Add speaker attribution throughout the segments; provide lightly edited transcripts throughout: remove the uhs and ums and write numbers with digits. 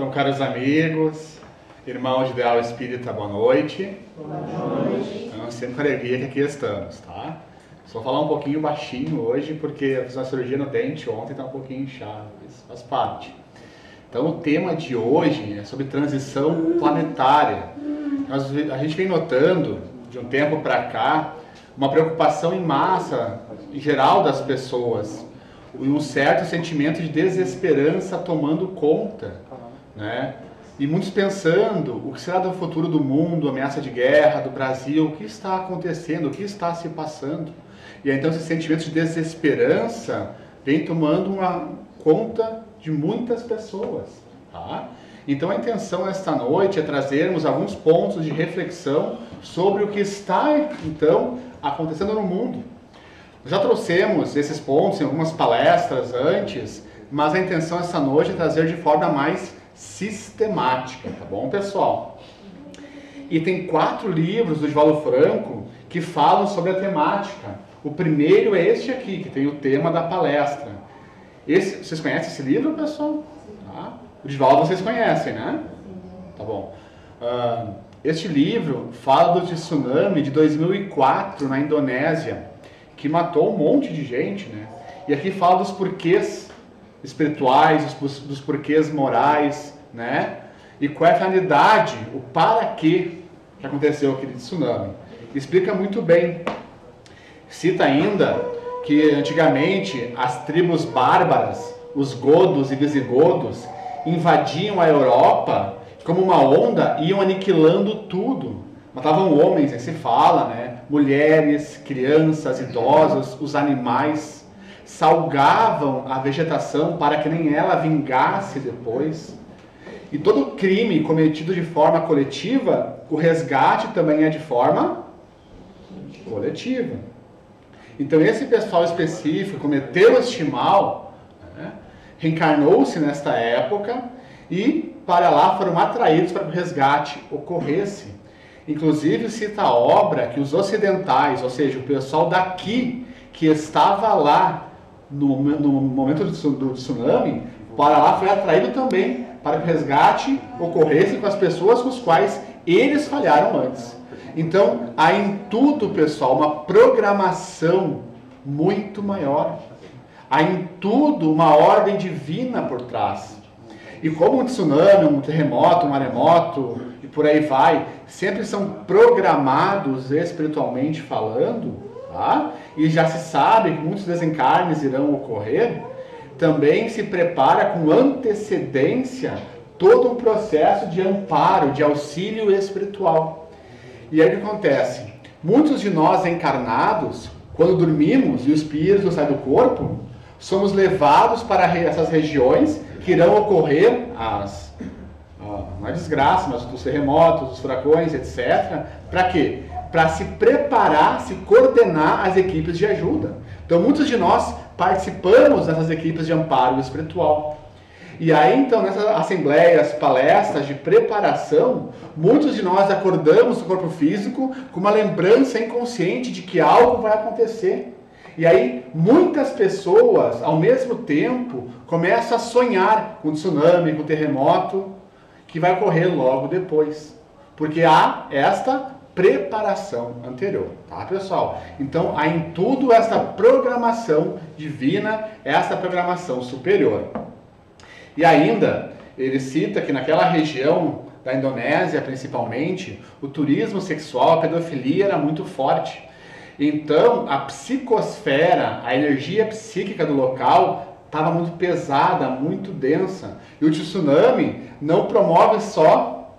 Speaker 1: Então, caros amigos, irmãos de Ideal Espírita, boa noite.
Speaker 2: Boa noite.
Speaker 1: Então, sempre com alegria que aqui estamos, tá? Só vou falar um pouquinho baixinho hoje, porque eu fiz uma cirurgia no dente ontem, tá um pouquinho inchado, isso faz parte. Então, o tema de hoje é sobre transição planetária. A gente vem notando, de um tempo para cá, uma preocupação em massa, em geral, das pessoas, e um certo sentimento de desesperança tomando conta, né? E muitos pensando o que será do futuro do mundo, ameaça de guerra, do Brasil, o que está acontecendo, o que está se passando. E aí, então esse sentimento de desesperança vem tomando uma conta de muitas pessoas, tá? Então a intenção esta noite é trazermos alguns pontos de reflexão sobre o que está, então, acontecendo no mundo. Já trouxemos esses pontos em algumas palestras antes, mas a intenção esta noite é trazer de forma mais sistemática, tá bom, pessoal? E tem 4 livros do Divaldo Franco que falam sobre a temática. O primeiro é este aqui, que tem o tema da palestra. Vocês conhecem esse livro, pessoal? Tá? O Divaldo vocês conhecem, né? Tá bom. Este livro fala do tsunami de 2004 na Indonésia, que matou um monte de gente, né? E aqui fala dos porquês espirituais, dos porquês morais, né? E qual é a finalidade, o para quê que aconteceu aquele tsunami. Explica muito bem. Cita ainda que antigamente as tribos bárbaras, os godos e visigodos, invadiam a Europa, como uma onda, iam aniquilando tudo. Matavam homens, se fala, né? Mulheres, crianças, idosos, os animais. Salgavam a vegetação para que nem ela vingasse depois. E todo crime cometido de forma coletiva, o resgate também é de forma coletiva. Então esse pessoal específico cometeu este mal, né? Reencarnou-se nesta época e para lá foram atraídos para que o resgate ocorresse. Inclusive cita a obra que os ocidentais, ou seja, o pessoal daqui que estava lá no momento do tsunami, para lá foi atraído também para que o resgate ocorresse com as pessoas com as quais eles falharam antes. Então, há em tudo, pessoal, uma programação muito maior. Há em tudo uma ordem divina por trás. E como um tsunami, um terremoto, um maremoto, e por aí vai, sempre são programados espiritualmente falando, tá? E já se sabe que muitos desencarnes irão ocorrer, também se prepara com antecedência todo um processo de amparo, de auxílio espiritual. E aí o que acontece? Muitos de nós encarnados, quando dormimos e o espírito sai do corpo, somos levados para essas regiões que irão ocorrer não é desgraça, mas os terremotos, os furacões, etc. Para quê? Para se preparar, se coordenar as equipes de ajuda. Então muitos de nós participamos dessas equipes de amparo espiritual. E aí então nessas assembleias, palestras de preparação, muitos de nós acordamos no corpo físico com uma lembrança inconsciente de que algo vai acontecer. E aí muitas pessoas ao mesmo tempo começam a sonhar com tsunami, com terremoto, que vai ocorrer logo depois. Porque há esta preparação anterior, tá, pessoal? Então há em tudo esta programação divina, esta programação superior. E ainda, ele cita que naquela região da Indonésia, principalmente, o turismo sexual, a pedofilia era muito forte. Então, a psicosfera, a energia psíquica do local estava muito pesada, muito densa. E o tsunami não promove só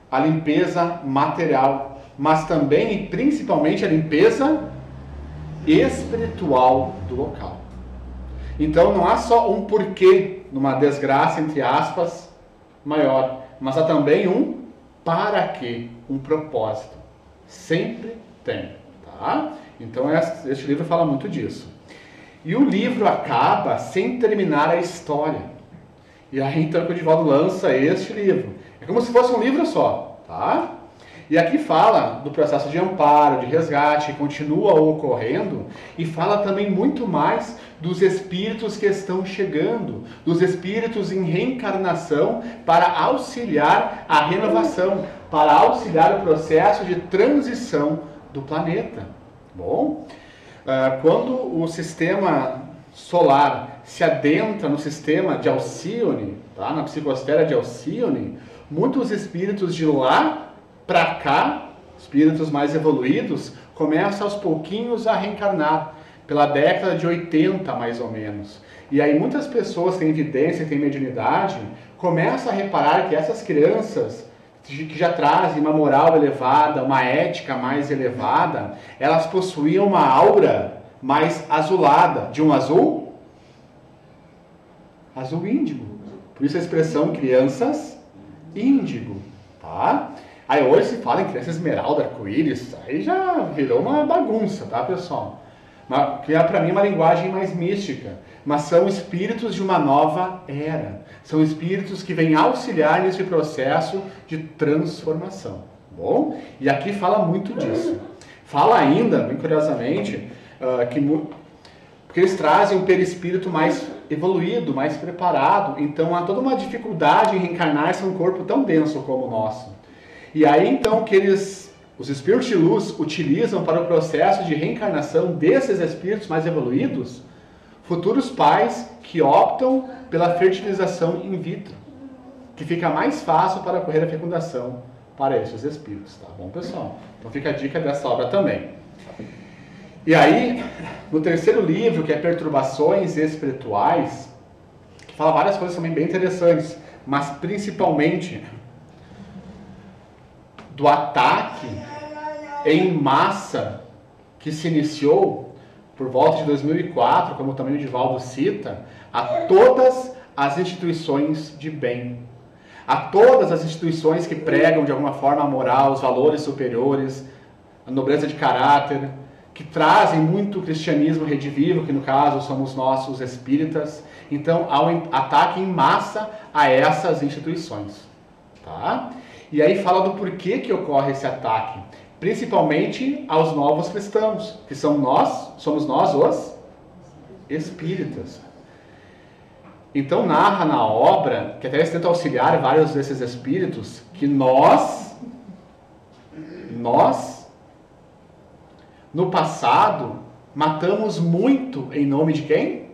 Speaker 1: a limpeza material, mas também e principalmente a limpeza espiritual do local. Então não há só um porquê numa desgraça, entre aspas, maior, mas há também um para quê, um propósito. Sempre tem, tá? Então este livro fala muito disso. E o livro acaba sem terminar a história. E aí então o Divaldo lança este livro. É como se fosse um livro só, tá? E aqui fala do processo de amparo, de resgate, que continua ocorrendo, e fala também muito mais dos espíritos que estão chegando, dos espíritos em reencarnação para auxiliar a renovação, para auxiliar o processo de transição do planeta. Bom, quando o sistema solar se adentra no sistema de Alcione, tá? Na psicosfera de Alcione, muitos espíritos de lá para cá, espíritos mais evoluídos, começam aos pouquinhos a reencarnar, pela década de 80 mais ou menos. E aí muitas pessoas que têm evidência, que têm mediunidade, começam a reparar que essas crianças que já trazem uma moral elevada, uma ética mais elevada, elas possuíam uma aura mais azulada, de um azul índigo. Por isso a expressão crianças índigo, tá? Aí hoje se fala em criança esmeralda, arco-íris, aí já virou uma bagunça, tá, pessoal? Que para mim é uma linguagem mais mística, mas são espíritos de uma nova era. São espíritos que vêm auxiliar nesse processo de transformação. Bom, e aqui fala muito disso. Fala ainda, bem curiosamente, porque eles trazem um perispírito mais evoluído, mais preparado. Então há toda uma dificuldade em reencarnar-se em um corpo tão denso como o nosso. E aí então que os espíritos de luz utilizam para o processo de reencarnação desses espíritos mais evoluídos, futuros pais que optam pela fertilização in vitro, que fica mais fácil para ocorrer a fecundação para esses espíritos, tá bom, pessoal? Então fica a dica dessa obra também. E aí, no terceiro livro, que é Perturbações Espirituais, que fala várias coisas também bem interessantes, mas principalmente do ataque em massa que se iniciou por volta de 2004, como também o Divaldo cita, a todas as instituições de bem, a todas as instituições que pregam de alguma forma a moral, os valores superiores, a nobreza de caráter, que trazem muito o cristianismo redivivo, que no caso somos nós, os espíritas. Então há um ataque em massa a essas instituições, tá? E aí fala do porquê que ocorre esse ataque, principalmente aos novos cristãos, que somos nós os espíritas. Então narra na obra, que até eles tentam auxiliar vários desses espíritos, que nós, no passado, matamos muito em nome de quem?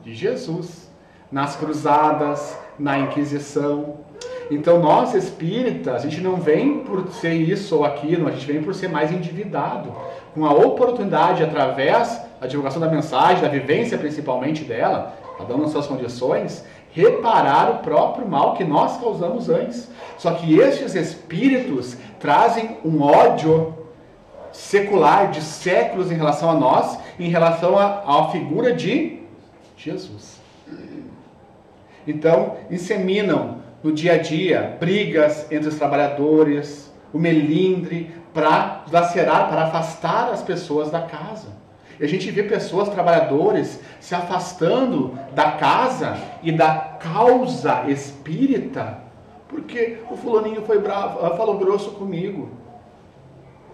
Speaker 1: De Jesus. Nas cruzadas, na Inquisição. Então nós espíritas, a gente não vem por ser isso ou aquilo, a gente vem por ser mais endividado, com a oportunidade, através da divulgação da mensagem, da vivência principalmente dela, cada um nas suas condições, reparar o próprio mal que nós causamos antes. Só que estes espíritos trazem um ódio secular de séculos em relação a nós, em relação à figura de Jesus. Então, inseminam no dia a dia brigas entre os trabalhadores, o melindre, para lacerar, para afastar as pessoas da casa. E a gente vê pessoas, trabalhadores, se afastando da casa e da causa espírita, porque o fulaninho foi bravo, falou grosso comigo.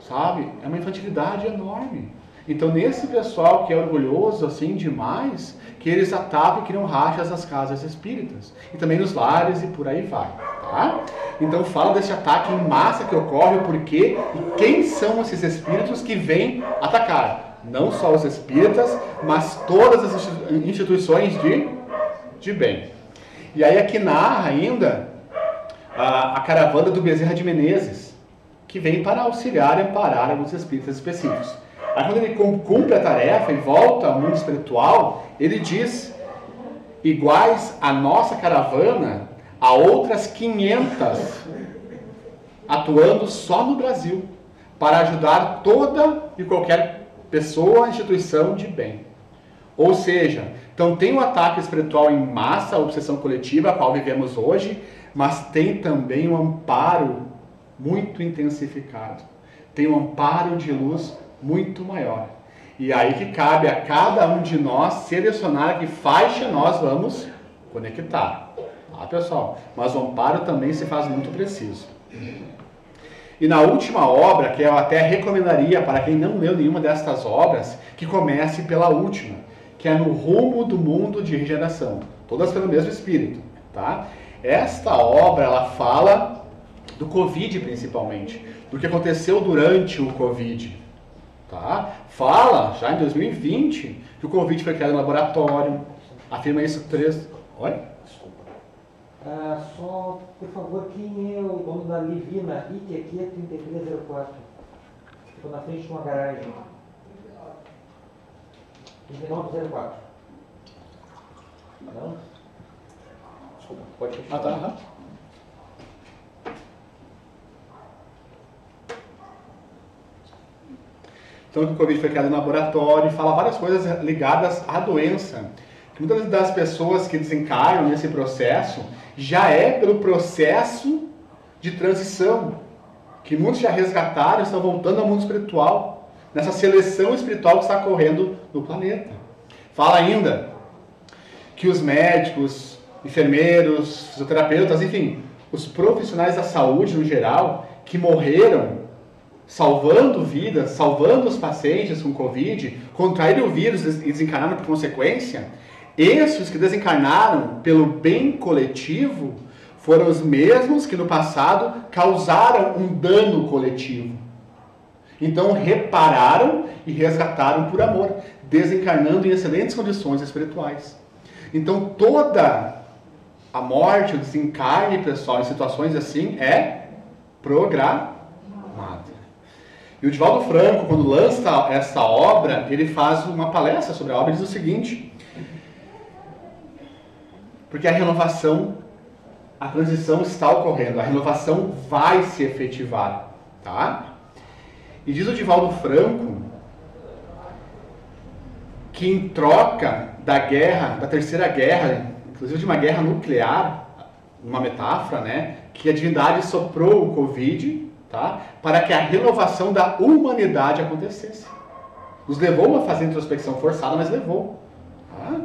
Speaker 1: Sabe? É uma infantilidade enorme. Então, nesse pessoal que é orgulhoso assim demais, que eles atacam e criam rachas nas casas espíritas. E também nos lares e por aí vai. Tá? Então, fala desse ataque em massa que ocorre, o porquê e quem são esses espíritos que vêm atacar. Não só os espíritas, mas todas as instituições de bem. E aí aqui narra ainda a caravana do Bezerra de Menezes, que vem para auxiliar e amparar alguns espíritas específicos. Aí quando ele cumpre a tarefa e volta ao mundo espiritual, ele diz, iguais à nossa caravana, há outras 500 atuando só no Brasil, para ajudar toda e qualquer pessoa, instituição de bem. Ou seja, então tem o ataque espiritual em massa, a obsessão coletiva, a qual vivemos hoje, mas tem também um amparo muito intensificado. Tem um amparo de luz muito maior. E aí que cabe a cada um de nós selecionar que faixa nós vamos conectar. Tá, pessoal? Mas o amparo também se faz muito preciso. E na última obra, que eu até recomendaria para quem não leu nenhuma destas obras, que comece pela última, que é No Rumo do Mundo de Regeneração. Todas pelo mesmo espírito, tá? Esta obra, ela fala do Covid principalmente, do que aconteceu durante o Covid, tá? Fala, já em 2020, que o Covid foi criado no laboratório, afirma isso três... Oi?
Speaker 2: Só, por favor, quem é o dono da Livina? IT aqui é 3304. Estou na frente de uma garagem. 3904. Não? Desculpa, pode continuar.
Speaker 1: Tá. Então, que o Covid foi criado no laboratório, fala várias coisas ligadas à doença. Que muitas das pessoas que desencarnam nesse processo já é pelo processo de transição, que muitos já resgataram e estão voltando ao mundo espiritual, nessa seleção espiritual que está ocorrendo no planeta. Fala ainda que os médicos, enfermeiros, fisioterapeutas, enfim, os profissionais da saúde no geral, que morreram salvando vidas, salvando os pacientes com Covid, contraíram o vírus e desencarnaram por consequência, esses que desencarnaram pelo bem coletivo foram os mesmos que no passado causaram um dano coletivo. Então repararam e resgataram por amor, desencarnando em excelentes condições espirituais. Então toda a morte, o desencarne, pessoal, em situações assim, é programada. E o Divaldo Franco, quando lança essa obra, ele faz uma palestra sobre a obra e diz o seguinte: porque a renovação, a transição está ocorrendo, a renovação vai se efetivar, tá? E diz o Divaldo Franco que em troca da guerra, da terceira guerra, inclusive de uma guerra nuclear, uma metáfora, né, que a divindade soprou o Covid, tá, para que a renovação da humanidade acontecesse. Nos levou a fazer introspecção forçada, mas levou, tá?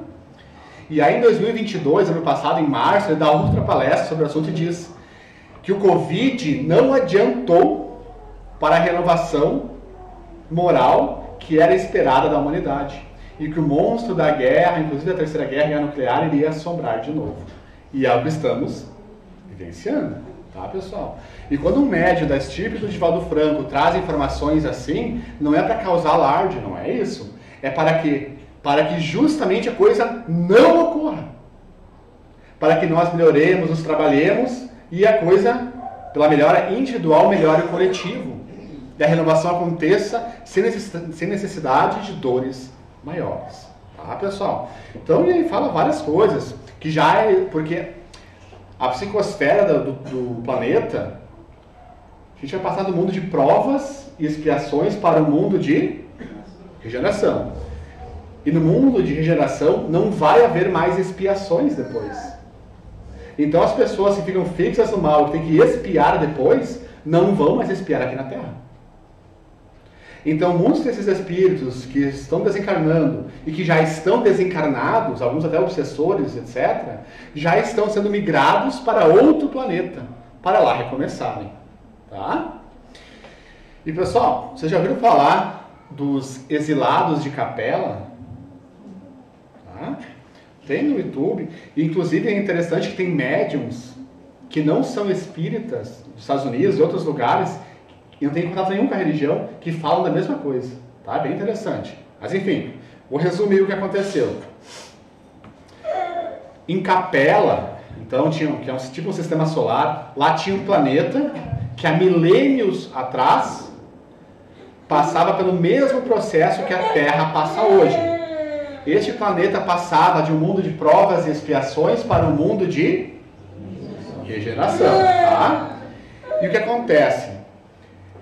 Speaker 1: E aí em 2022, ano passado, em março, ele dá outra palestra sobre o assunto e diz que o Covid não adiantou para a renovação moral que era esperada da humanidade. E que o monstro da guerra, inclusive da terceira guerra nuclear, iria assombrar de novo. E é o que estamos vivenciando, tá, pessoal? E quando um médium da estirpe do Divaldo Franco traz informações assim, não é para causar alarde, não é isso. É para que justamente a coisa não ocorra. Para que nós melhoremos, nos trabalhemos e a coisa, pela melhora individual, melhore o coletivo. E a renovação aconteça sem necessidade de dores maiores. Tá, pessoal? Então ele fala várias coisas, que já é, porque a psicosfera do planeta, a gente vai passar do mundo de provas e expiações para o mundo de regeneração. E no mundo de regeneração não vai haver mais expiações depois. Então as pessoas que ficam fixas no mal, que tem que expiar depois, não vão mais expiar aqui na Terra. Então muitos desses espíritos que estão desencarnando e que já estão desencarnados, alguns até obsessores, etc., já estão sendo migrados para outro planeta, para lá recomeçarem. Tá? E pessoal, vocês já ouviram falar dos exilados de capela? Tá? Tem no YouTube, e inclusive é interessante que tem médiums que não são espíritas dos Estados Unidos e outros lugares, e não tem contato nenhum com a religião, que falam da mesma coisa. Tá? Bem interessante. Mas enfim, vou resumir o que aconteceu. Em Capela, então, que é tipo um sistema solar, lá tinha um planeta que há milênios atrás passava pelo mesmo processo que a Terra passa hoje. Este planeta passava de um mundo de provas e expiações para um mundo de regeneração. Tá? E o que acontece?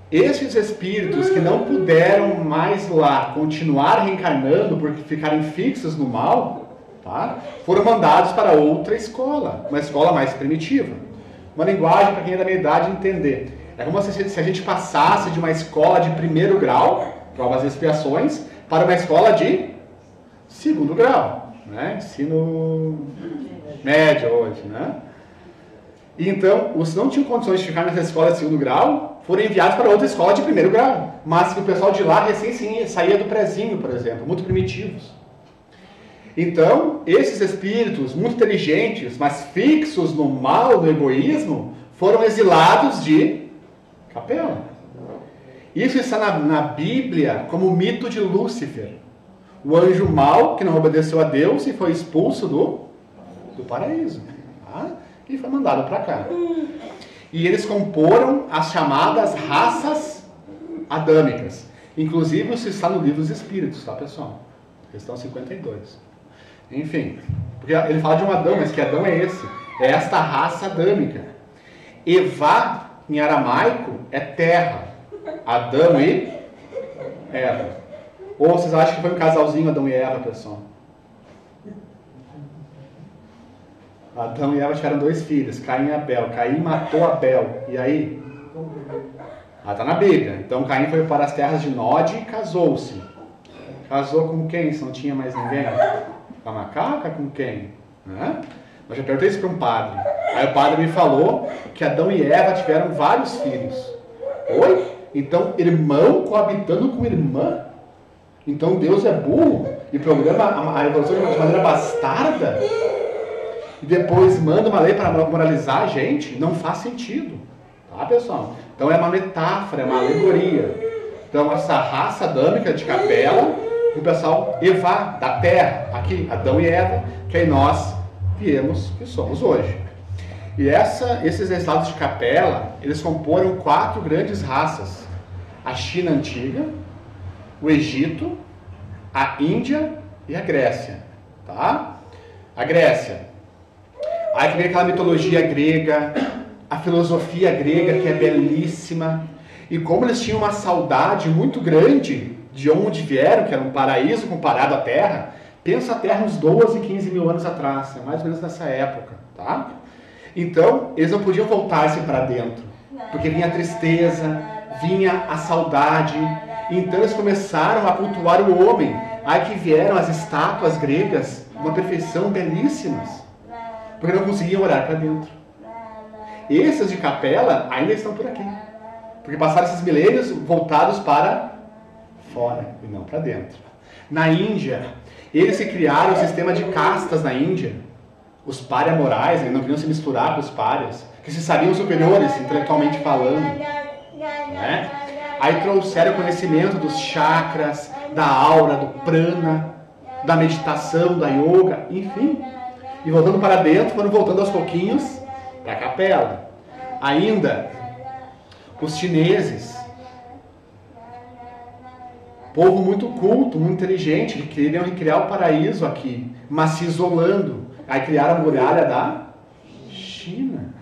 Speaker 1: Estes espíritos que não puderam mais lá continuar reencarnando porque ficarem fixos no mal, tá? Foram mandados para outra escola, uma escola mais primitiva. Uma linguagem para quem é da minha idade entender. É como se a gente passasse de uma escola de primeiro grau, provas e expiações, para uma escola de segundo grau, né? Ensino médio hoje, né? E então, os que não tinham condições de ficar nessa escola de segundo grau foram enviados para outra escola de primeiro grau, mas que o pessoal de lá recém saía do prezinho, por exemplo, muito primitivos. Então, esses espíritos muito inteligentes, mas fixos no mal, no egoísmo, foram exilados de Capela. Isso está na Bíblia como o mito de Lúcifer, o anjo mau que não obedeceu a Deus e foi expulso do paraíso. Tá? E foi mandado para cá. E eles comporam as chamadas raças adâmicas. Inclusive, isso está no livro dos Espíritos, tá, pessoal? Questão 52. Enfim, porque ele fala de um Adão, mas que Adão é esse? É esta raça adâmica. Evá, em aramaico, é terra. Adão e Eva. Ou vocês acham que foi um casalzinho, Adão e Eva, pessoal? Adão e Eva tiveram 2 filhos, Caim e Abel. Caim matou Abel. E aí? Está na Bíblia. Então Caim foi para as terras de Nod e casou-se. Casou com quem, se não tinha mais ninguém? Com a macaca? Com quem? Né? Eu já perguntei isso para um padre. Aí o padre me falou que Adão e Eva tiveram vários filhos. Oi? Então, irmão coabitando com irmã? Então Deus é burro e programa a evolução de maneira bastarda? E depois manda uma lei para moralizar a gente? Não faz sentido. Tá, pessoal? Então é uma metáfora, é uma alegoria. Então essa raça adâmica de Capela, o pessoal Evá, da terra, aqui, Adão e Eva, que aí nós viemos que somos hoje. E esses estados de Capela, eles comporam 4 grandes raças. A China antiga, o Egito, a Índia e a Grécia. Tá? A Grécia. Aí que vem aquela mitologia grega, a filosofia grega que é belíssima. E como eles tinham uma saudade muito grande de onde vieram, que era um paraíso comparado à Terra, pensa a Terra uns 12, 15 mil anos atrás, é mais ou menos nessa época, tá? Então, eles não podiam voltar-se para dentro, porque vinha a tristeza, vinha a saudade. Então eles começaram a cultuar o homem. Aí que vieram as estátuas gregas, uma perfeição belíssimas, porque não conseguiam olhar para dentro. Esses de Capela ainda estão por aqui, porque passaram esses milênios voltados para fora e não para dentro. Na Índia, eles que criaram o sistema de castas na Índia, os pária morais, eles não queriam se misturar com os párias, que se sabiam superiores intelectualmente falando, né? Aí trouxeram o conhecimento dos chakras, da aura, do prana, da meditação, da yoga, enfim. E voltando para dentro, foram voltando aos pouquinhos para a Capela. Ainda, os chineses, povo muito culto, muito inteligente, que queriam recriar o paraíso aqui, mas se isolando. Aí criaram a muralha da China.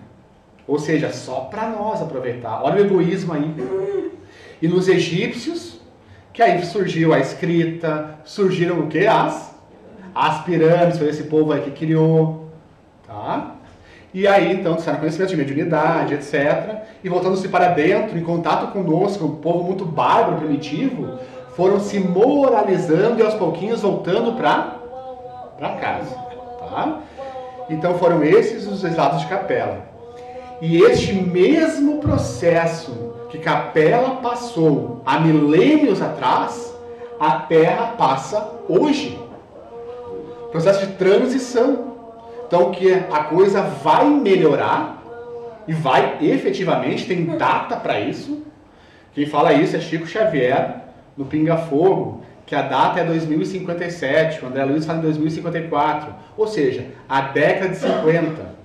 Speaker 1: Ou seja, só para nós aproveitar. Olha o egoísmo aí. E nos egípcios, que aí surgiu a escrita, surgiram o quê? As pirâmides, foi esse povo aí que criou. Tá? E aí, então, disseram conhecimento de mediunidade, etc. E voltando-se para dentro, em contato conosco, um povo muito bárbaro, primitivo, foram se moralizando e aos pouquinhos voltando para casa. Tá? Então foram esses os exilados de Capela. E este mesmo processo que Capela passou há milênios atrás, a Terra passa hoje. Processo de transição. Então que a coisa vai melhorar e vai efetivamente, tem data para isso. Quem fala isso é Chico Xavier, no Pinga Fogo, que a data é 2057, o André Luiz fala em 2054, ou seja, a década de 50.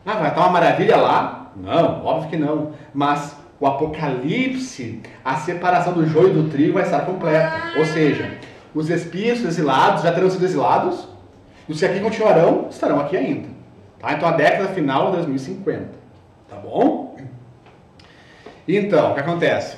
Speaker 1: Ah, vai estar uma maravilha lá? Não, óbvio que não. Mas o apocalipse, a separação do joio do trigo vai estar completa. Ou seja, os espíritos exilados já terão sido exilados, e os que aqui continuarão, estarão aqui ainda. Tá? Então a década final é 2050. Tá bom? Então, o que acontece?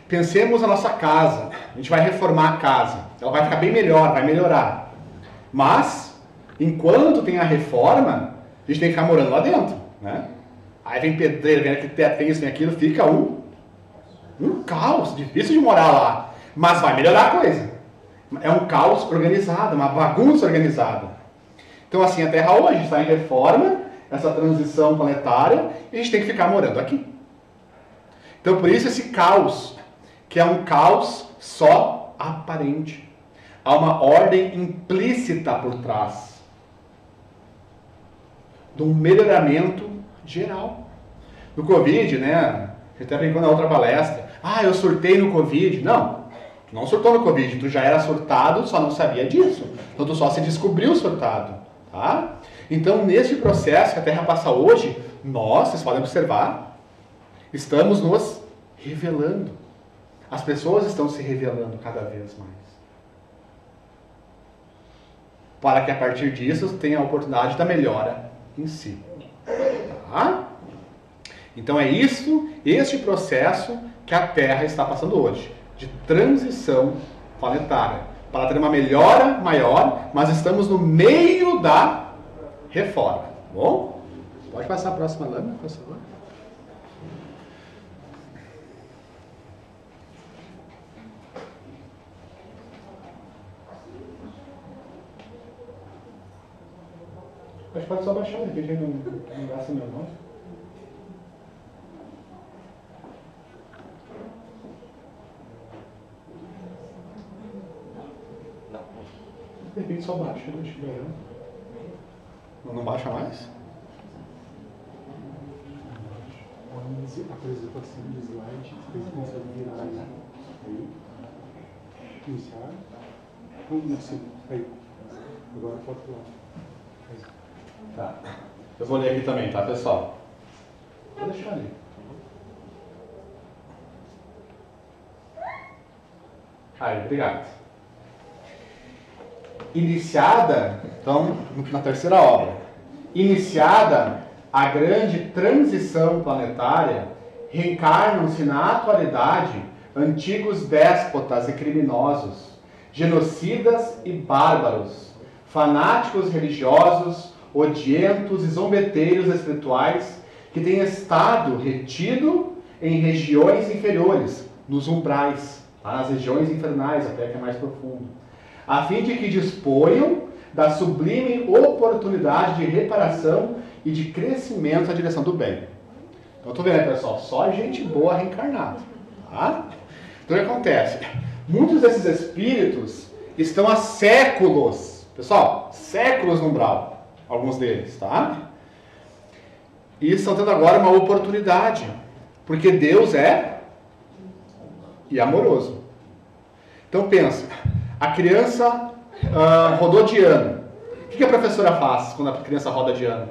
Speaker 1: Pensemos na nossa casa. A gente vai reformar a casa. Ela vai ficar bem melhor, vai melhorar. Mas, enquanto tem a reforma, a gente tem que ficar morando lá dentro, né? Aí vem pedreiro, vem arquiteto, tem isso, vem aquilo, fica um caos, difícil de morar lá. Mas vai melhorar a coisa. É um caos organizado, uma bagunça organizada. Então assim, a Terra hoje está em reforma, essa transição planetária, e a gente tem que ficar morando aqui. Então por isso esse caos, que é um caos só aparente. Há uma ordem implícita por trás de um melhoramento geral. No Covid, né? A gente até brincou na outra palestra. Ah, eu surtei no Covid. Não, tu não surtou no Covid. Tu já era surtado, só não sabia disso. Então tu só se descobriu surtado. Tá? Então, nesse processo que a Terra passa hoje, nós, vocês podem observar, estamos nos revelando. As pessoas estão se revelando cada vez mais. Para que a partir disso tenha a oportunidade da melhora em si. Tá? Então é isso, este processo que a Terra está passando hoje, de transição planetária, para ter uma melhora maior, mas estamos no meio da reforma. Bom? Pode passar a próxima lâmina, por favor. Acho que pode só baixar, de repente não gasta meu nome. De repente só baixa, deixa eu ver. Não baixa mais?
Speaker 3: A apresentação de slide, vocês conseguem virar aí. Iniciar. Aí. Agora pode pular.
Speaker 1: Tá. Eu vou ler aqui também, tá, pessoal? Vou deixar ali. Aí, obrigado. Iniciada, então, na terceira obra, iniciada a grande transição planetária, reencarnam-se na atualidade antigos déspotas e criminosos, genocidas e bárbaros, fanáticos religiosos, odientos e zombeteiros espirituais que têm estado retido em regiões inferiores, nos umbrais, tá? Nas regiões infernais, até que é mais profundo, a fim de que disponham da sublime oportunidade de reparação e de crescimento na direção do bem. Então, estou vendo aí, pessoal, só gente boa reencarnada. Tá? Então, o que acontece? Muitos desses espíritos estão há séculos, pessoal, séculos no umbral, alguns deles, tá? E estão tendo agora uma oportunidade, porque Deus é amoroso. Então, pensa, a criança rodou de ano. O que a professora faz quando a criança roda de ano?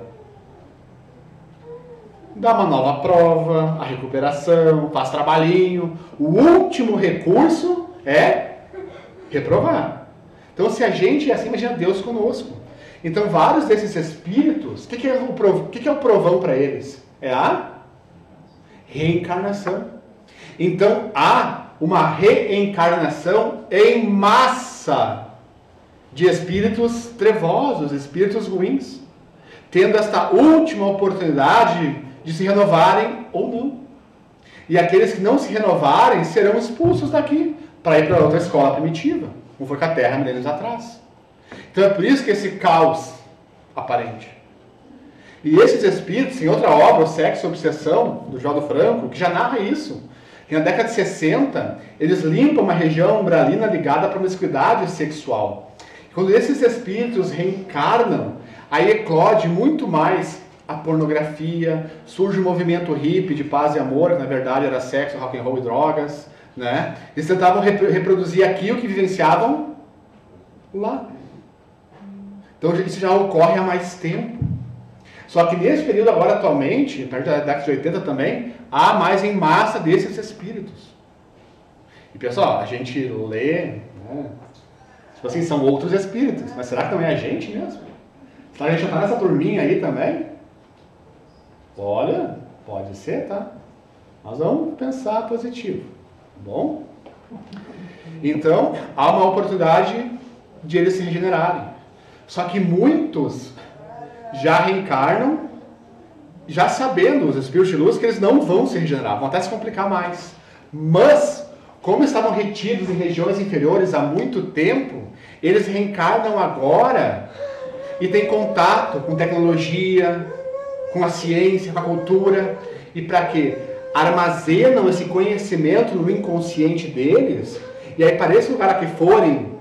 Speaker 1: Dá uma nova prova, a recuperação, faz trabalhinho. O último recurso é reprovar. Então, se a gente é assim, imagina Deus conosco. Então, vários desses espíritos, o que é o provão para eles? É a reencarnação. Então, há uma reencarnação em massa de espíritos trevosos, espíritos ruins, tendo esta última oportunidade de se renovarem ou não. E aqueles que não se renovarem serão expulsos daqui para ir para outra escola primitiva, como foi com a Terra milênios atrás. Então é por isso que esse caos aparente. E esses espíritos, em outra obra, O Sexo e a Obsessão, do João Franco, que já narra isso, que na década de 60, eles limpam uma região umbralina ligada à promiscuidade sexual. Quando esses espíritos reencarnam, aí eclode muito mais a pornografia, surge o movimento hippie de paz e amor, que na verdade era sexo, rock and roll e drogas, né? Eles tentavam reproduzir aqui o que vivenciavam lá. Então isso já ocorre há mais tempo. Só que nesse período agora, atualmente, a partir da década de 80 também, há mais em massa desses espíritos. E pessoal, a gente lê, né? Tipo assim, são outros espíritos, mas será que não é a gente mesmo? Será que a gente já está nessa turminha aí também? Olha, pode ser, tá? Mas vamos pensar positivo, tá bom? Então, há uma oportunidade de eles se regenerarem. Só que muitos já reencarnam, já sabendo, os espíritos de luz, que eles não vão se regenerar, vão até se complicar mais. Mas, como estavam retidos em regiões inferiores há muito tempo, eles reencarnam agora e tem contato com tecnologia, com a ciência, com a cultura, e para quê? Armazenam esse conhecimento no inconsciente deles, e aí para esse lugar que forem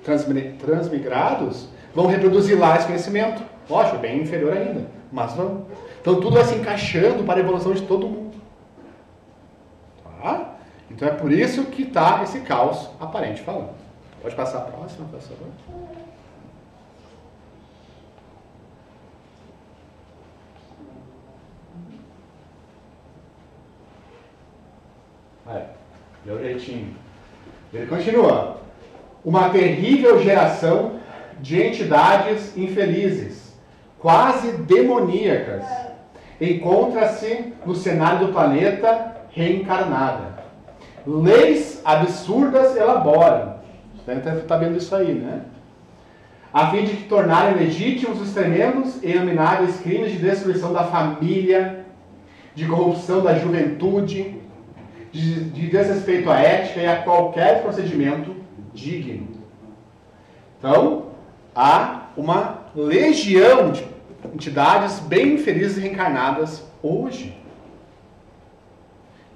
Speaker 1: transmigrados, vão reproduzir lá esse conhecimento. Lógico, bem inferior ainda, mas vão. Então tudo vai se encaixando para a evolução de todo mundo. Tá? Então é por isso que está esse caos aparente falando. Pode passar a próxima, por favor. Deu jeitinho. Ele continua. Uma terrível geração de entidades infelizes, quase demoníacas, encontra-se no cenário do planeta reencarnada. Leis absurdas elaboram. Você deve estar vendo isso aí, né? A fim de tornarem legítimos os tremendos e inomináveis crimes de destruição da família, de corrupção da juventude, de desrespeito à ética e a qualquer procedimento digno. Então, há uma legião de entidades bem infelizes reencarnadas hoje.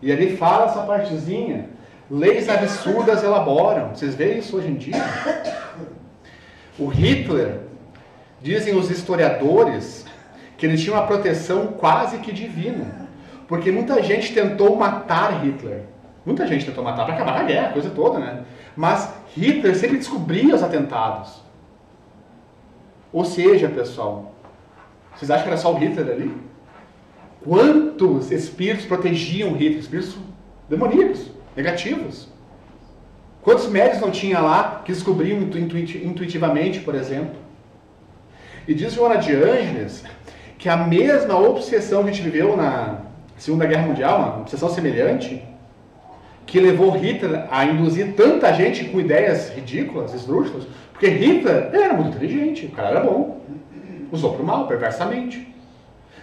Speaker 1: E ele fala essa partezinha, leis absurdas elaboram. Vocês veem isso hoje em dia? O Hitler, dizem os historiadores, que ele tinha uma proteção quase que divina. Porque muita gente tentou matar Hitler. Muita gente tentou matar para acabar com a guerra, a coisa toda, né? Mas Hitler sempre descobria os atentados. Ou seja, pessoal, vocês acham que era só o Hitler ali? Quantos espíritos protegiam Hitler? Espíritos demoníacos, negativos. Quantos médicos não tinha lá que descobriam intuitivamente, por exemplo? E diz Joana de Ângeles que a mesma obsessão que a gente viveu na Segunda Guerra Mundial, uma obsessão semelhante, que levou Hitler a induzir tanta gente com ideias ridículas, esdrúxulas, porque Hitler era muito inteligente, o cara era bom, usou para o mal, perversamente.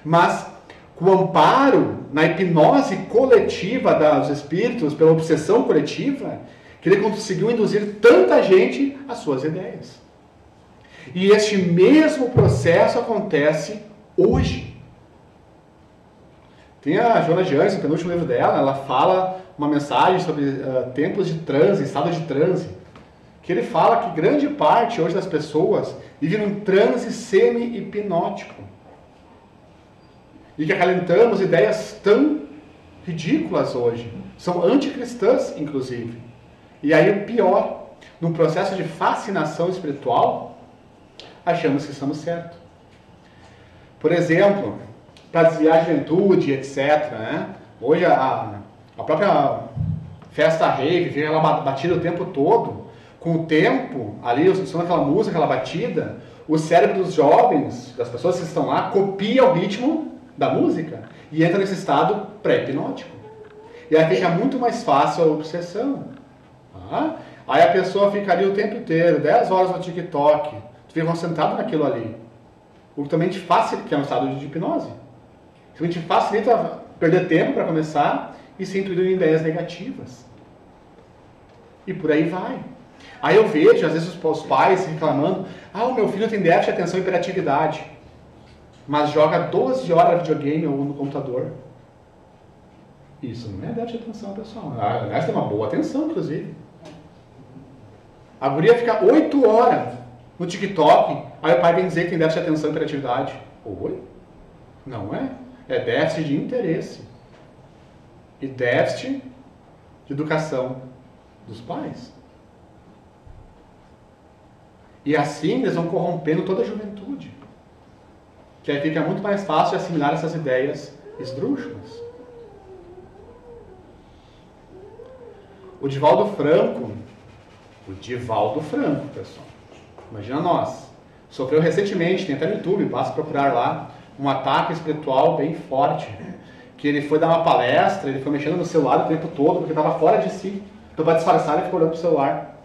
Speaker 1: Mas, com o amparo na hipnose coletiva dos espíritos, pela obsessão coletiva, que ele conseguiu induzir tanta gente às suas ideias. E este mesmo processo acontece hoje. Tem a Joana de Ângeles, no penúltimo livro dela, ela fala uma mensagem sobre tempos de transe, estado de transe, que ele fala que grande parte hoje das pessoas vive num transe semi-hipnótico. E que acalentamos ideias tão ridículas hoje. São anticristãs, inclusive. E aí o pior, num processo de fascinação espiritual, achamos que estamos certos. Por exemplo, para desviar a juventude, etc. Né? Hoje a própria festa rave, fica ela batida o tempo todo. Com o tempo, ali, usando aquela música, aquela batida, o cérebro dos jovens, das pessoas que estão lá, copia o ritmo da música e entra nesse estado pré-hipnótico. E aí fica muito mais fácil a obsessão. Tá? Aí a pessoa fica ali o tempo inteiro, 10 horas no TikTok, tu fica concentrado naquilo ali. O que também te facilita, que é um estado de hipnose. Também te facilita perder tempo para começar e ser intuído em ideias negativas. E por aí vai. Aí eu vejo, às vezes, os pais reclamando, o meu filho tem déficit de atenção e hiperatividade, mas joga 12 horas no videogame ou no computador. Isso não é déficit de atenção, pessoal. Aliás, tem uma boa atenção, inclusive. A guria fica 8 horas no TikTok, aí o pai vem dizer que tem déficit de atenção e hiperatividade. Oi? Não é. É déficit de interesse. E déficit de educação dos pais. E assim eles vão corrompendo toda a juventude. Que aí fica muito mais fácil de assimilar essas ideias esdrúxulas. O Divaldo Franco, pessoal, imagina nós, sofreu recentemente, tem até no YouTube, basta procurar lá, um ataque espiritual bem forte, que ele foi dar uma palestra, ele foi mexendo no celular o tempo todo, porque estava fora de si, então para disfarçar ele ficou olhando para o celular.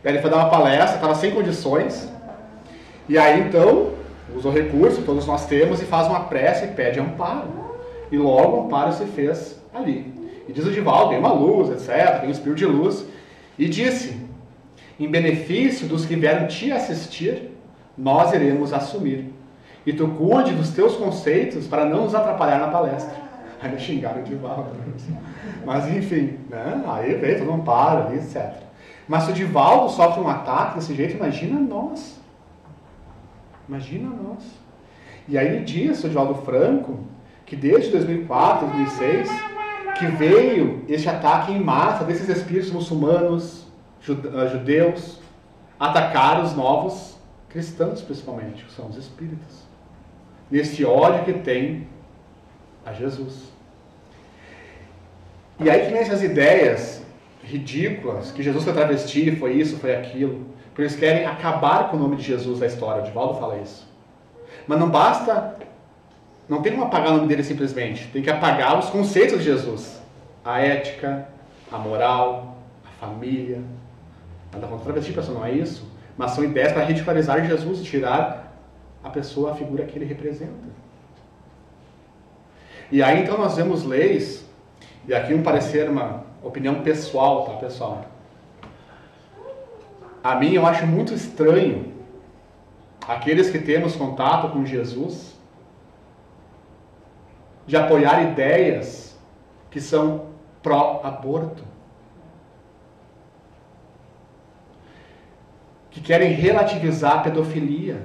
Speaker 1: E aí ele foi dar uma palestra, estava sem condições, e aí então, usou recurso, todos nós temos, e faz uma prece e pede amparo. E logo o amparo se fez ali. E diz o Divaldo, tem uma luz, etc., tem um espírito de luz, e disse, em benefício dos que vieram te assistir, nós iremos assumir. E tu cuide dos teus conceitos para não nos atrapalhar na palestra. Aí me xingaram de Divaldo. Mas enfim, né? Aí veio, todo mundo para ali, etc. Mas se o Divaldo sofre um ataque desse jeito, imagina nós. Imagina nós. E aí ele diz, o Divaldo Franco, que desde 2004, 2006, que veio este ataque em massa desses espíritos muçulmanos, judeus, atacar os novos cristãos, principalmente, que são os espíritas. Nesse ódio que tem a Jesus. E aí que vem essas ideias ridículas, que Jesus foi travesti, foi isso, foi aquilo, porque eles querem acabar com o nome de Jesus da história. O Divaldo fala isso. Mas não basta, não tem como apagar o nome dele simplesmente, tem que apagar os conceitos de Jesus. A ética, a moral, a família. Nada contra travesti, pessoal, não é isso. Mas são ideias para ridicularizar Jesus e tirar a pessoa, a figura que ele representa. E aí então nós vemos leis, e aqui um parecer, uma opinião pessoal, tá, pessoal? A mim eu acho muito estranho aqueles que temos contato com Jesus de apoiar ideias que são pró-aborto, que querem relativizar a pedofilia.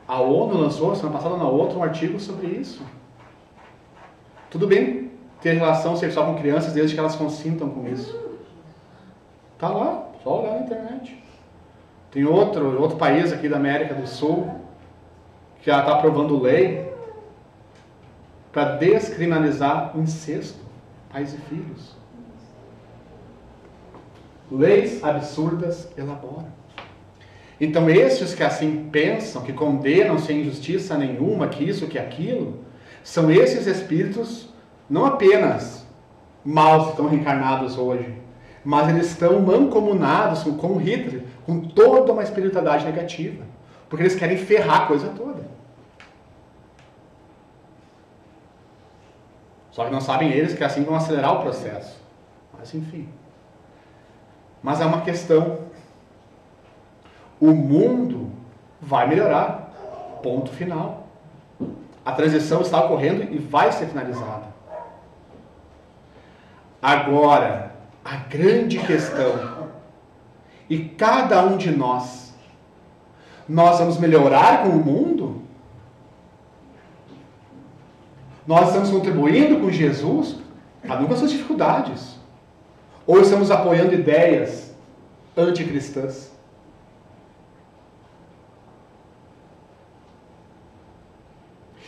Speaker 1: A ONU lançou, semana passada na outra, um artigo sobre isso. Tudo bem ter relação sexual com crianças desde que elas consintam com isso. Tá lá, só olhar na internet. Tem outro país aqui da América do Sul que já está aprovando lei para descriminalizar o incesto, pais e filhos. Leis absurdas elaboram. Então esses que assim pensam, que condenam sem injustiça nenhuma, que isso, que aquilo, são esses espíritos não apenas maus que estão reencarnados hoje, mas eles estão mancomunados com Hitler, com toda uma espiritualidade negativa, porque eles querem ferrar a coisa toda. Só que não sabem eles que assim vão acelerar o processo. Mas enfim. Mas é uma questão. O mundo vai melhorar. Ponto final. A transição está ocorrendo e vai ser finalizada. Agora, a grande questão, e cada um de nós vamos melhorar com o mundo? Nós estamos contribuindo com Jesus, cada um com as suas dificuldades? Ou estamos apoiando ideias anticristãs?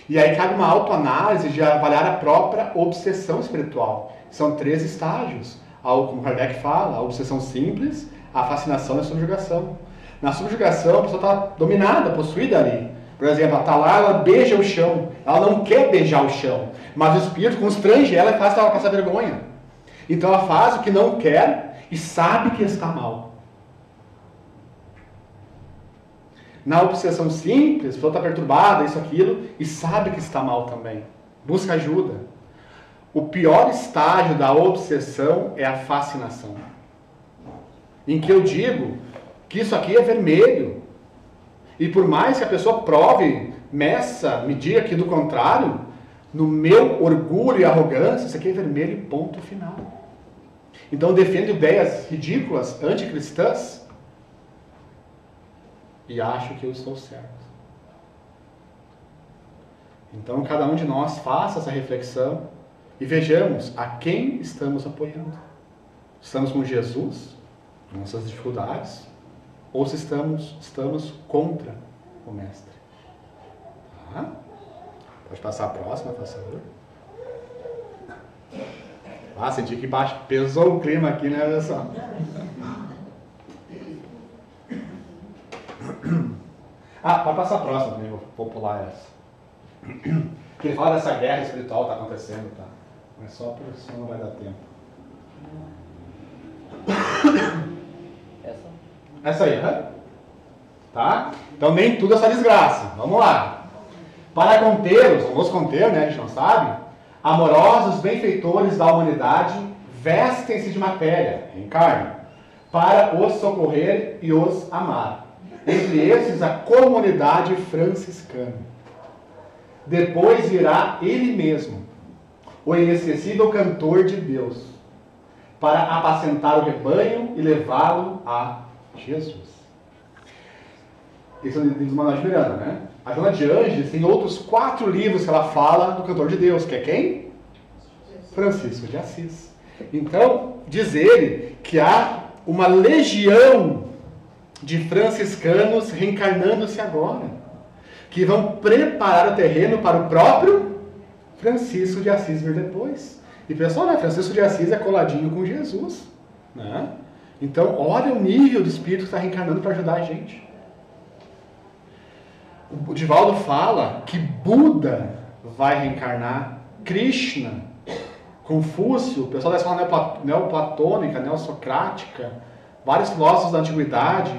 Speaker 1: E aí cabe uma autoanálise de avaliar a própria obsessão espiritual. São 3 estágios. Como Kardec fala, a obsessão simples, a fascinação e a subjugação. Na subjugação, a pessoa está dominada, possuída ali. Por exemplo, ela está lá, ela beija o chão. Ela não quer beijar o chão. Mas o espírito constrange ela e faz ela passar vergonha. Então ela faz o que não quer e sabe que está mal. Na obsessão simples, a pessoa está perturbada, isso, aquilo, e sabe que está mal também. Busca ajuda. O pior estágio da obsessão é a fascinação. Em que eu digo que isso aqui é vermelho. E por mais que a pessoa prove, meça, me diga aqui do contrário, no meu orgulho e arrogância, isso aqui é vermelho, ponto final. Então eu defendo ideias ridículas, anticristãs, e acho que eu estou certo. Então cada um de nós faça essa reflexão e vejamos a quem estamos apoiando. Estamos com Jesus, com nossas dificuldades, ou se estamos contra o Mestre. Tá? Pode passar a próxima, por favor. Senti que pesou o clima aqui, né, pessoal? Pode passar a próxima também, vou pular essa. Porque ele fala dessa guerra espiritual que está acontecendo, tá? Mas só por isso não vai dar tempo. Essa aí, né? Tá? Então nem tudo é essa desgraça. Vamos lá. Para contê-los, ou nos conter, né? A gente não sabe. Amorosos benfeitores da humanidade vestem-se de matéria, em carne, para os socorrer e os amar. Entre esses, a comunidade franciscana. Depois virá ele mesmo, o inesquecível cantor de Deus, para apacentar o rebanho e levá-lo a Jesus. Esse é o livro de Manuel de Miranda, né? A Joana de Ângeles tem outros 4 livros que ela fala do cantor de Deus, que é quem? Francisco de Assis. Então, diz ele que há uma legião de franciscanos reencarnando-se agora, que vão preparar o terreno para o próprio Francisco de Assis vir depois. E pessoal, né? Francisco de Assis é coladinho com Jesus, né? Então, olha o nível do espírito que está reencarnando para ajudar a gente. O Divaldo fala que Buda vai reencarnar, Krishna, Confúcio, o pessoal da escola neoplatônica, neossocrática, vários filósofos da antiguidade,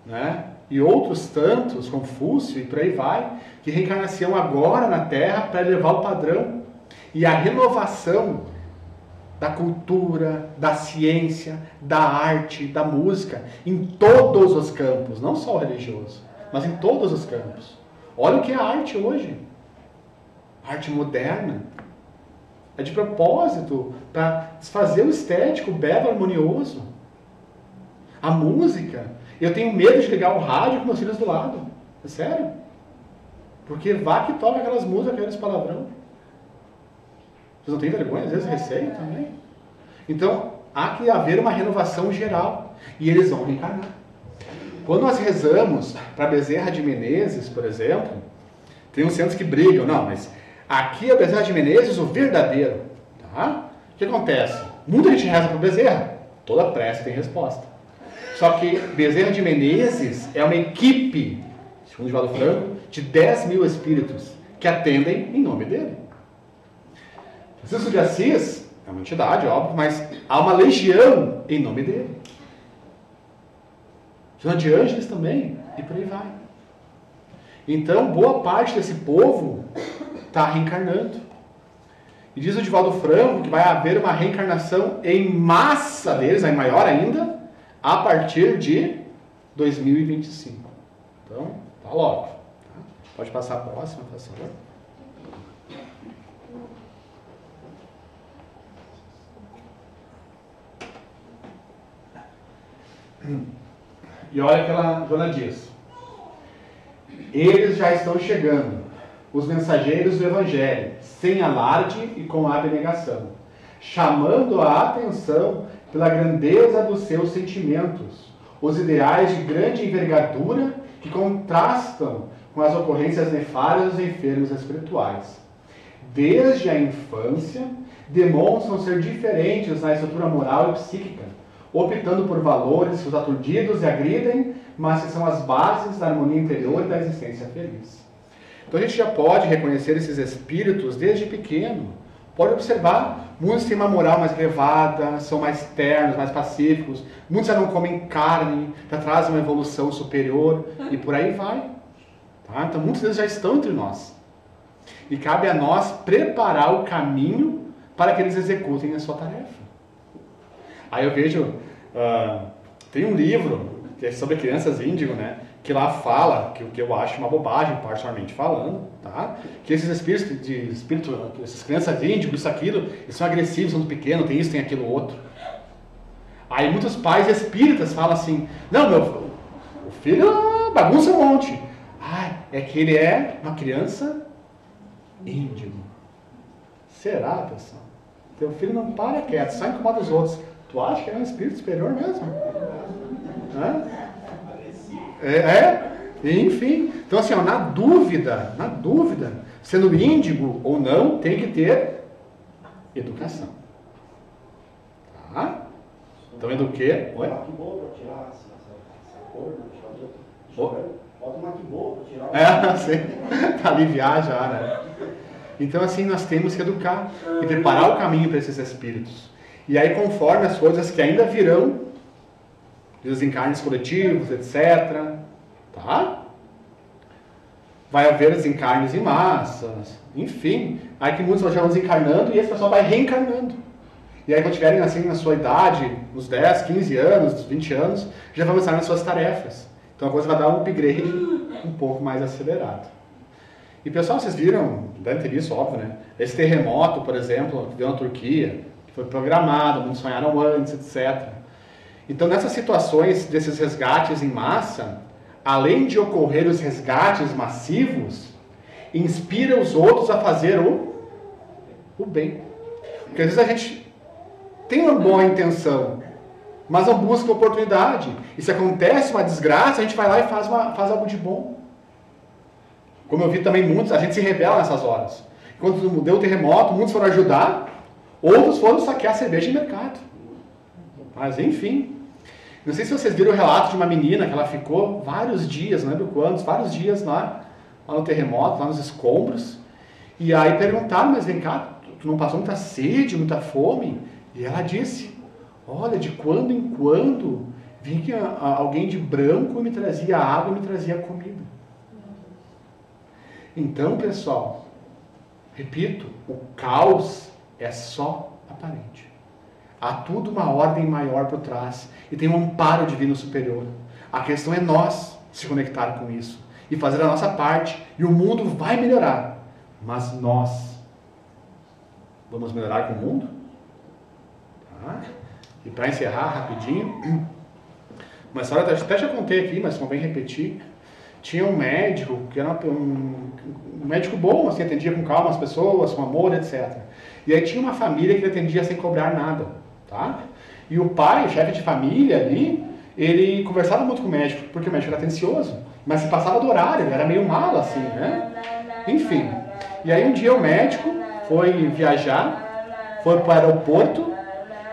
Speaker 1: né? E outros tantos, Confúcio e por aí vai, que reencarnação agora na Terra para elevar o padrão e a renovação da cultura, da ciência, da arte, da música, em todos os campos, não só o religioso, mas em todos os campos. Olha o que é a arte hoje. A arte moderna. É de propósito, para desfazer o estético, o belo, harmonioso. A música. Eu tenho medo de ligar o rádio com meus filhos do lado. É sério. Porque vá que toca aquelas músicas, aqueles palavrão. Vocês não têm vergonha? Às vezes receio também. Então, há que haver uma renovação geral. E eles vão reencarnar. Quando nós rezamos para Bezerra de Menezes, por exemplo, tem uns centros que brigam. Não, mas aqui é Bezerra de Menezes o verdadeiro. Tá? O que acontece? Muita gente reza para Bezerra. Toda prece tem resposta. Só que Bezerra de Menezes é uma equipe, segundo Divaldo Franco, de 10 mil espíritos que atendem em nome dele. Francisco de Assis é uma entidade, óbvio, mas há uma legião em nome dele. Joana de Ângeles também, e por aí vai. Então, boa parte desse povo está reencarnando. E diz o Divaldo Franco que vai haver uma reencarnação em massa deles, aí maior ainda, a partir de 2025. Então, tá logo. Tá? Pode passar a próxima, por favor. E olha o que a Joana diz. Eles já estão chegando, os mensageiros do Evangelho, sem alarde e com abnegação, chamando a atenção pela grandeza dos seus sentimentos, os ideais de grande envergadura que contrastam com as ocorrências nefárias dos enfermos espirituais. Desde a infância, demonstram ser diferentes na estrutura moral e psíquica, optando por valores que os aturdidos e agridem, mas que são as bases da harmonia interior e da existência feliz. Então a gente já pode reconhecer esses espíritos desde pequeno. Pode observar, muitos têm uma moral mais elevada, são mais ternos, mais pacíficos, muitos já não comem carne, já trazem uma evolução superior, e por aí vai. Tá? Então muitos deles já estão entre nós. E cabe a nós preparar o caminho para que eles executem a sua tarefa. Aí eu vejo, tem um livro que é sobre crianças índigo, né? Que lá fala, que o que eu acho uma bobagem, particularmente falando, tá? Que esses espíritos, essas crianças índigo, isso, aquilo, eles são agressivos, são pequenos, tem isso, tem aquilo, outro. Aí muitos pais espíritas falam assim, não, o filho bagunça um monte. É que ele é uma criança índigo. Será, pessoal? Teu filho não para quieto, só incomoda os outros. Tu acha que ele é um espírito superior mesmo? Enfim. Então assim, na dúvida, sendo índigo ou não, tem que ter educação. Tá? Então eduquei. Oi?
Speaker 4: Que bom para tirar essa cor, bota uma que boa para tirar.
Speaker 1: Sim. Para aliviar já, né? Então assim, nós temos que educar e preparar o caminho para esses espíritos. E aí, conforme as coisas que ainda virão, desencarnes coletivos, etc., tá? Vai haver desencarnes em massas, enfim. Aí que muitos já vão desencarnando e esse pessoal vai reencarnando. E aí, quando tiverem assim na sua idade, uns 10, 15 anos, 20 anos, já vão estar nas suas tarefas. Então, Então a coisa vai dar um upgrade um pouco mais acelerado. E pessoal, vocês viram, devem ter visto, óbvio, né? Esse terremoto, por exemplo, que deu na Turquia, que foi programado, muitos sonharam antes, etc. Então nessas situações desses resgates em massa, além de ocorrer os resgates massivos, inspira os outros a fazer o bem. Porque às vezes a gente tem uma boa intenção, mas não busca oportunidade. E se acontece uma desgraça, a gente vai lá e faz algo de bom. Como eu vi também muitos, a gente se rebela nessas horas. Quando deu o terremoto, muitos foram ajudar, outros foram saquear cerveja em mercado. Mas enfim. Não sei se vocês viram o relato de uma menina que ela ficou vários dias, não lembro quantos, vários dias lá no terremoto, lá nos escombros. E aí perguntaram, mas vem cá, tu não passou muita sede, muita fome? E ela disse, olha, de quando em quando vinha alguém de branco e me trazia água e me trazia comida. Então, pessoal, repito, o caos é só aparente. Há tudo uma ordem maior por trás e tem um amparo divino superior. A questão é nós se conectar com isso e fazer a nossa parte, e o mundo vai melhorar. Mas nós vamos melhorar com o mundo? Tá? E para encerrar rapidinho, uma história até já contei aqui, mas convém repetir. Tinha um médico que era um médico bom, assim, atendia com calma as pessoas, com amor, etc. E aí tinha uma família que ele atendia sem cobrar nada, tá? E o pai, o chefe de família ali, ele conversava muito com o médico, porque o médico era atencioso, mas se passava do horário, ele era meio malo, assim, né? Enfim. E aí um dia o médico foi viajar, foi para o aeroporto,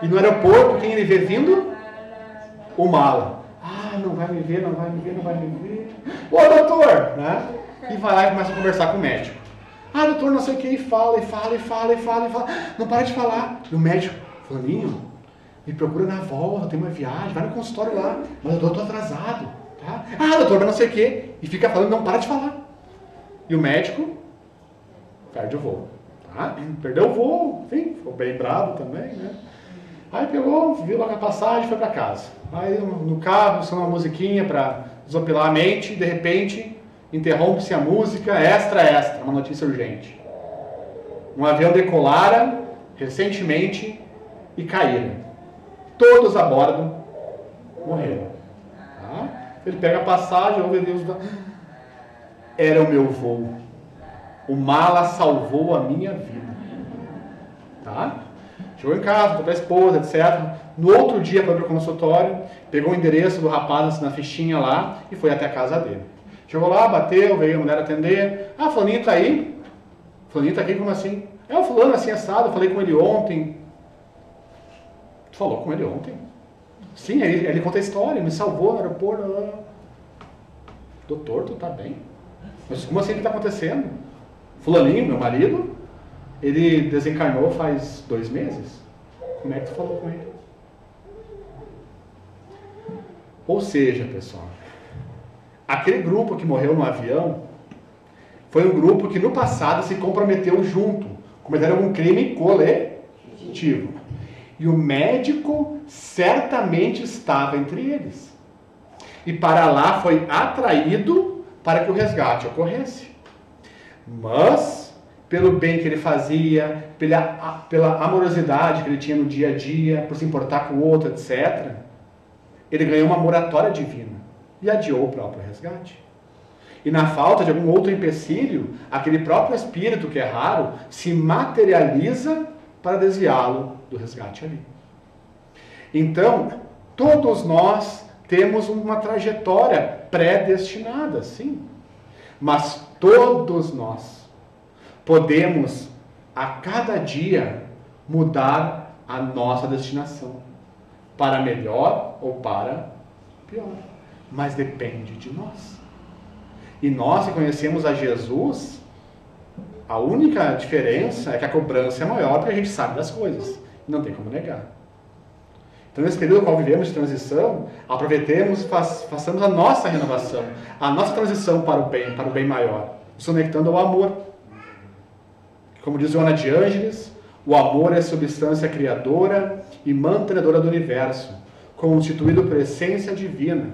Speaker 1: e no aeroporto, quem ele vê vindo? O mala. Ah, não vai me ver, não vai me ver, não vai me ver. Ô, doutor! Né? E vai lá e começa a conversar com o médico. Ah, doutor, não sei o que, e fala. Não para de falar. E o médico, fulaninho, me procura na volta, tem uma viagem, vai no consultório lá. Mas eu tô atrasado, tá? Ah, doutor, mas não sei o que. E fica falando, não para de falar. E o médico perde o voo, tá? Perdeu o voo, enfim, ficou bem bravo também, né? Aí pegou, viu logo a passagem e foi para casa. Aí no carro, só uma musiquinha para desopilar a mente, e de repente interrompe-se a música, extra, uma notícia urgente. Um avião decolara recentemente e caíram. Todos a bordo morreram. Tá? Ele pega a passagem, ouve Deus, era o meu voo. O mala salvou a minha vida. Tá? Chegou em casa, contou para a esposa, etc. No outro dia foi para o consultório, pegou o endereço do rapaz assim, na fichinha lá e foi até a casa dele. Chegou lá, bateu, veio a mulher atender. Ah, fulaninho tá aí? Fulaninho tá aqui, como assim? É o fulano assim assado, eu falei com ele ontem. Tu falou com ele ontem? Sim, ele conta a história, me salvou no aeroporto. Doutor, tu tá bem? Mas como assim que tá acontecendo? Fulaninho, meu marido, ele desencarnou faz 2 meses. Como é que tu falou com ele? Ou seja, pessoal, aquele grupo que morreu no avião foi um grupo que no passado se comprometeu junto, cometeram um crime coletivo. E o médico certamente estava entre eles. E para lá foi atraído para que o resgate ocorresse. Mas, pelo bem que ele fazia, pela amorosidade que ele tinha no dia a dia, por se importar com o outro, etc., ele ganhou uma moratória divina e adiou o próprio resgate. E na falta de algum outro empecilho, aquele próprio espírito, que é raro, se materializa para desviá-lo do resgate ali. Então, todos nós temos uma trajetória predestinada, sim. Mas todos nós podemos, a cada dia, mudar a nossa destinação. Para melhor ou para pior. Mas depende de nós. E nós que conhecemos a Jesus, a única diferença é que a cobrança é maior porque a gente sabe das coisas. Não tem como negar. Então, nesse período no qual vivemos de transição, aproveitemos e façamos a nossa renovação, a nossa transição para o bem maior, nos conectando ao amor. Como diz Joana de Ângeles, o amor é substância criadora e mantenedora do universo, constituído por essência divina.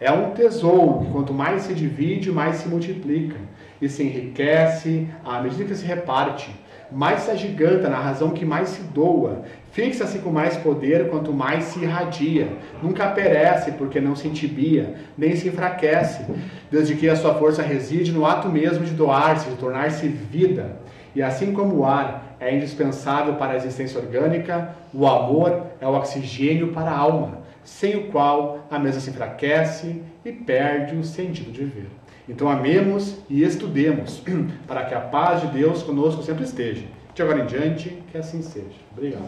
Speaker 1: é um tesouro, quanto mais se divide, mais se multiplica, e se enriquece à medida que se reparte, mais se agiganta na razão que mais se doa, fixa-se com mais poder quanto mais se irradia, nunca perece porque não se entibia, nem se enfraquece, desde que a sua força reside no ato mesmo de doar-se, de tornar-se vida. E assim como o ar é indispensável para a existência orgânica, o amor é o oxigênio para a alma, sem o qual a mesma se enfraquece e perde o sentido de viver. Então amemos e estudemos, para que a paz de Deus conosco sempre esteja. De agora em diante, que assim seja. Obrigado.